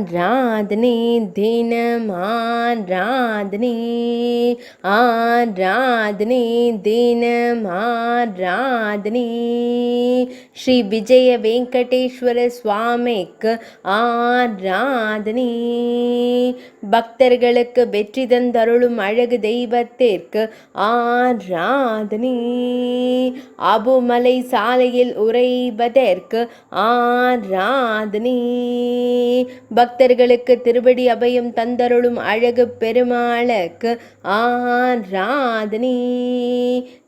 ஆராதனை தினம் ஆராதனை ஆராதனை தினம் ஆராதனை ஸ்ரீ விஜய வெங்கடேஸ்வர சுவாமிக்கு ஆராதனை பக்தர்களுக்கு வெற்றி தந்தருளும் அழகு தெய்வத்திற்கு ஆராதனை அபுமலை சாலையில் உறைவதற்கு ஆராதனை பக்தர்களுக்கு திருவடி அபயம் தந்தருளும் அழகு பெருமாளுக்கு ஆராதனை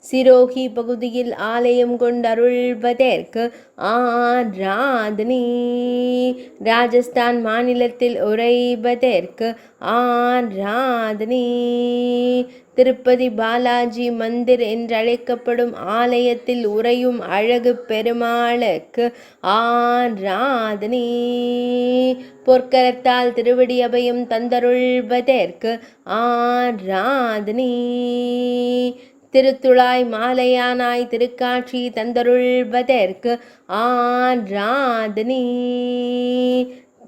சிரோகி பகுதியில் ஆலயம் கொண்டருள்வதற்கு ஆராதனை ராஜஸ்தான் மாநிலத்தில் உறைவதற்கு ஆராதனை திருப்பதி பாலாஜி மந்திர் என்றழைக்கப்படும் ஆலயத்தில் உறையும் அழகு பெருமாளுக்கு ஆராதனை பொற்கரத்தால் திருவடி அபயம் தந்தருள்வதற்கு ஆராதனை திருத்துழாய் மாலையானாய் திருக்காட்சி தந்தருள்வதற்கு ஆராதனை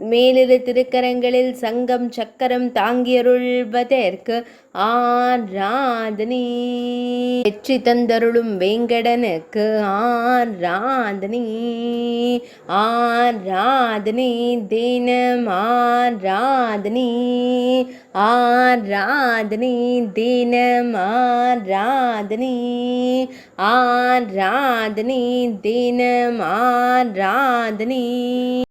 மேலிரு திருக்கரங்களில் சங்கம் சக்கரம் தாங்கியருள்வதற்கு ஆராதனை வெற்றி தந்தருளும் வேங்கடனுக்கு ஆராதனை ஆராதனை தினம் ஆராதனை ஆராதனை தினம் ஆராதனை ஆராதனை தினம் ஆராதனை